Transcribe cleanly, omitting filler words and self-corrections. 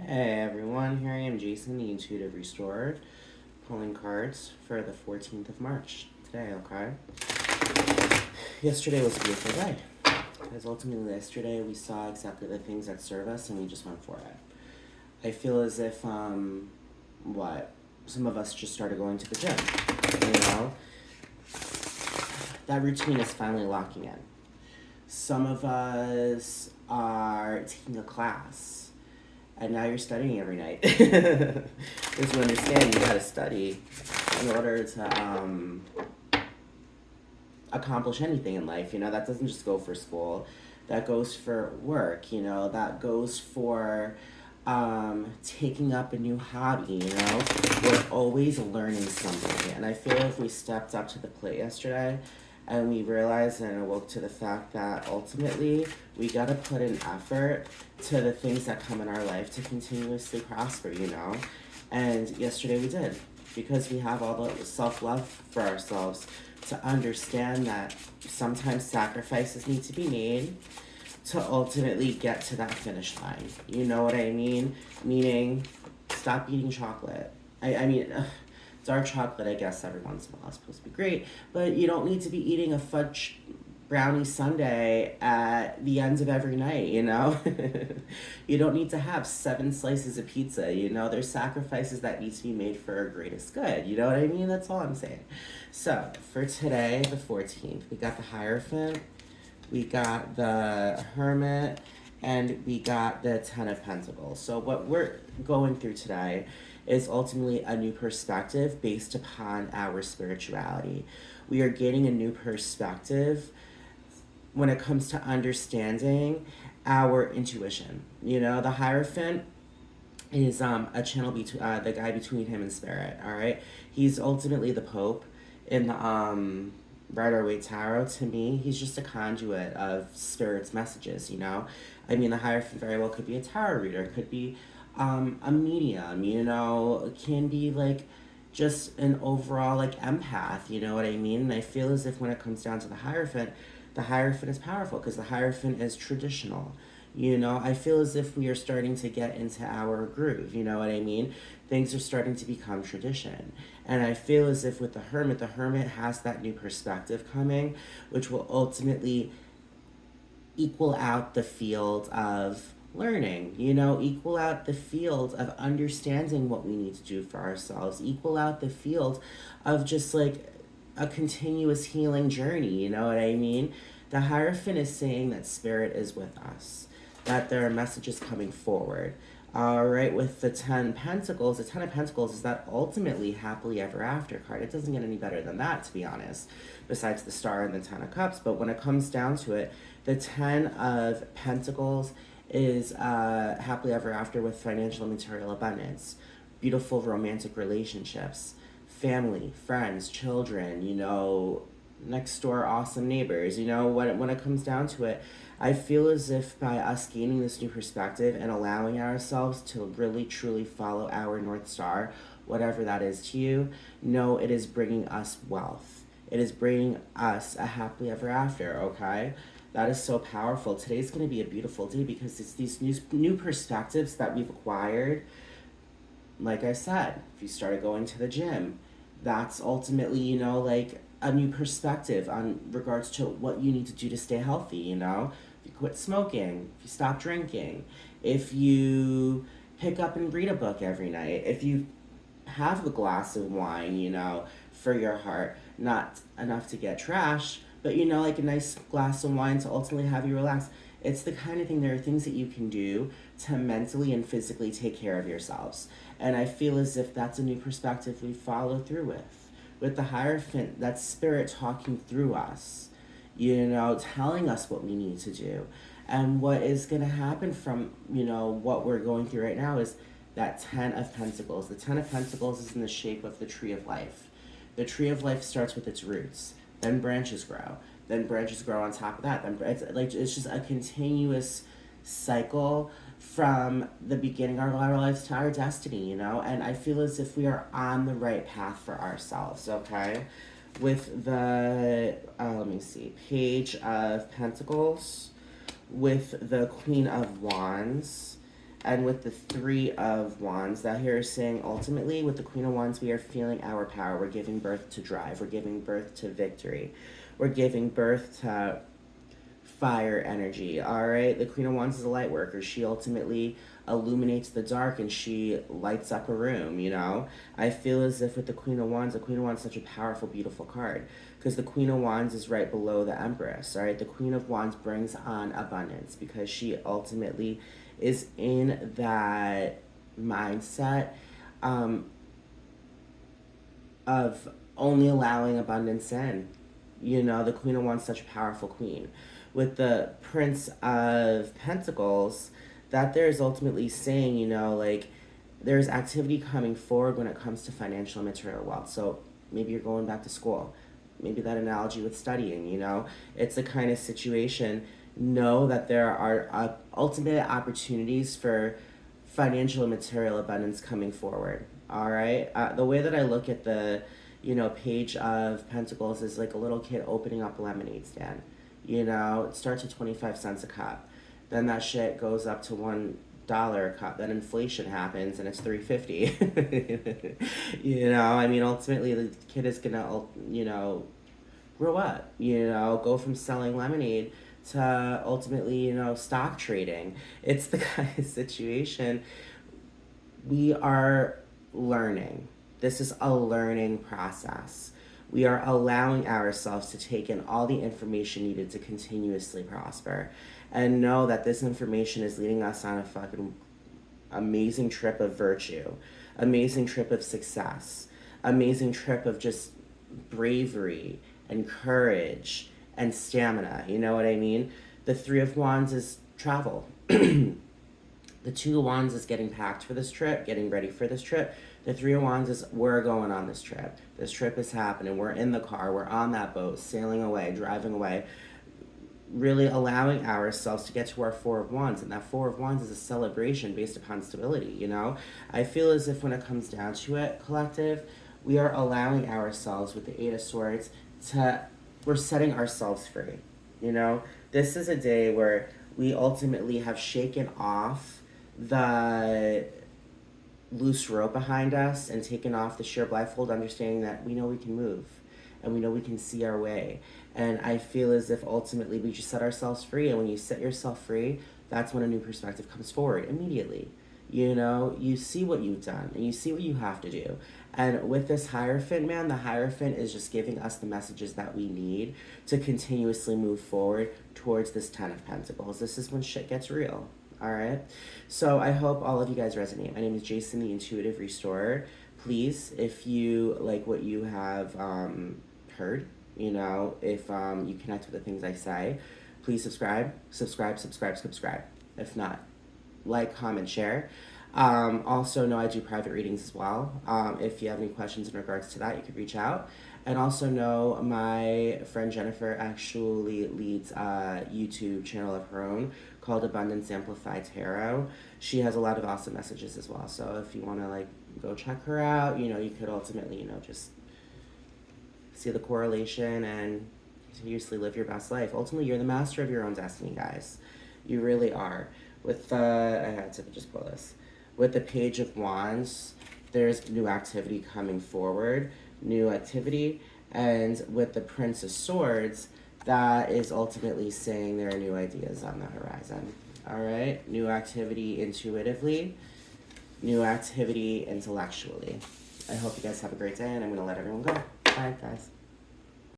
Hey everyone, here I am, Jason, the Intuitive Restored, pulling cards for the 14th of March today, okay? Yesterday was a beautiful day, because ultimately yesterday we saw exactly the things that serve us and we just went for it. I feel as if, some of us just started going to the gym, you know? That routine is finally locking in. Some of us are taking a class and now you're studying every night. Because you understand you gotta study in order to accomplish anything in life. You know, that doesn't just go for school, that goes for work, you know, that goes for taking up a new hobby, you know. We're always learning something. And I feel if we stepped up to the plate yesterday and we realized and awoke to the fact that ultimately we got to put an effort to the things that come in our life to continuously prosper, you know. And yesterday we did, because we have all the self-love for ourselves to understand that sometimes sacrifices need to be made to ultimately get to that finish line. You know what I mean? Meaning, stop eating chocolate. I mean, dark chocolate, I guess, every once in a while is supposed to be great, but you don't need to be eating a fudge brownie sundae at the end of every night, you know? You don't need to have 7 slices of pizza, you know? There's sacrifices that need to be made for our greatest good, you know what I mean? That's all I'm saying. So, for today, the 14th, we got the Hierophant, we got the Hermit, and we got the Ten of Pentacles. So what we're going through today is ultimately a new perspective based upon our spirituality. We are gaining a new perspective when it comes to understanding our intuition. You know, the Hierophant is a channel between the guy between him and spirit. All right, he's ultimately the Pope in the Rider-Waite Tarot. To me, he's just a conduit of spirit's messages. You know, I mean, the Hierophant very well could be a tarot reader, could be a medium. You know, it can be like just an overall like empath. You know what I mean? And I feel as if when it comes down to the Hierophant is powerful because the Hierophant is traditional. You know, I feel as if we are starting to get into our groove. You know what I mean? Things are starting to become tradition. And I feel as if with the Hermit has that new perspective coming, which will ultimately equal out the field of learning, you know, equal out the field of understanding what we need to do for ourselves, equal out the field of just like a continuous healing journey, you know what I mean? The Hierophant is saying that spirit is with us, that there are messages coming forward. All right, with the 10 Pentacles, the 10 of Pentacles is that ultimately happily ever after card. It doesn't get any better than that, to be honest, besides the Star and the 10 of Cups. But when it comes down to it, the 10 of Pentacles is happily ever after with financial and material abundance, beautiful romantic relationships, family, friends, children, you know, next door awesome neighbors. You know, when it comes down to it, I feel as if by us gaining this new perspective and allowing ourselves to really truly follow our North Star, whatever that is to you, know it is bringing us wealth. It is bringing us a happily ever after, okay? That is so powerful. Today's going to be a beautiful day because it's these new perspectives that we've acquired. Like I said, if you started going to the gym, that's ultimately, you know, like a new perspective on regards to what you need to do to stay healthy, you know? If you quit smoking, if you stop drinking, if you pick up and read a book every night, if you have a glass of wine, you know, for your heart, not enough to get trash, but you know, like a nice glass of wine to ultimately have you relax. It's the kind of thing, there are things that you can do to mentally and physically take care of yourselves. And I feel as if that's a new perspective we follow through with. With the Hierophant, that's spirit talking through us, you know, telling us what we need to do. And what is going to happen from, you know, what we're going through right now is that 10 of Pentacles. The 10 of Pentacles is in the shape of the Tree of Life. The Tree of Life starts with its roots, then branches grow, then branches grow on top of that. Then it's just a continuous cycle from the beginning of our lives to our destiny, you know? And I feel as if we are on the right path for ourselves, okay? With the, let me see, Page of Pentacles, with the Queen of Wands, And with the Three of Wands, that here is saying ultimately with the Queen of Wands, we are feeling our power. We're giving birth to drive. We're giving birth to victory. We're giving birth to fire energy. All right. The Queen of Wands is a light worker. She ultimately illuminates the dark and she lights up a room. You know, I feel as if with the Queen of Wands is such a powerful, beautiful card because the Queen of Wands is right below the Empress. All right. The Queen of Wands brings on abundance because she ultimately is in that mindset of only allowing abundance in. You know, the Queen of Wands is such a powerful queen. With the Prince of Pentacles, that there's ultimately saying, you know, like there's activity coming forward when it comes to financial and material wealth. So maybe you're going back to school. Maybe that analogy with studying, you know, it's a kind of situation. Know that there are ultimate opportunities for financial and material abundance coming forward. All right. The way that I look at the, you know, Page of Pentacles is like a little kid opening up a lemonade stand. You know, it starts at 25 cents a cup. Then that shit goes up to $1 a cup. Then inflation happens and it's $3.50. You know, I mean, ultimately the kid is gonna, you know, grow up. You know, go from selling lemonade to ultimately, you know, stock trading. It's the kind of situation we are learning. This is a learning process. We are allowing ourselves to take in all the information needed to continuously prosper and know that this information is leading us on a fucking amazing trip of virtue, amazing trip of success, amazing trip of just bravery and courage and stamina. You know what I mean? The Three of Wands is travel. The Two of Wands is getting packed for this trip, getting ready for this trip. The Three of Wands is we're going on this trip. This trip is happening. We're in the car. We're on that boat, sailing away, driving away, really allowing ourselves to get to our Four of Wands. And that Four of Wands is a celebration based upon stability, you know? I feel as if when it comes down to it, collective, we are allowing ourselves with the Eight of Swords we're setting ourselves free, you know? This is a day where we ultimately have shaken off the loose rope behind us and taken off the sheer blindfold, understanding that we know we can move and we know we can see our way. And I feel as if ultimately we just set ourselves free. And when you set yourself free, that's when a new perspective comes forward immediately. You know, you see what you've done and you see what you have to do. And with this Hierophant, man, the Hierophant is just giving us the messages that we need to continuously move forward towards this Ten of Pentacles. This is when shit gets real. All right. So I hope all of you guys resonate. My name is Jason, the Intuitive Restorer. Please, if you like what you have heard, you know, if you connect with the things I say, please subscribe. If not, like, comment, share. Also know I do private readings as well. If you have any questions in regards to that, you could reach out. And also know my friend Jennifer actually leads a YouTube channel of her own called Abundance Amplified Tarot. She has a lot of awesome messages as well. So if you want to like go check her out, you know, you could ultimately, you know, just see the correlation and continuously live your best life. Ultimately, you're the master of your own destiny, guys. You really are. With I had to just pull this. With the Page of Wands, there's new activity coming forward, new activity. And with the Prince of Swords, that is ultimately saying there are new ideas on the horizon. All right? New activity intuitively, new activity intellectually. I hope you guys have a great day, and I'm going to let everyone go. Bye, guys.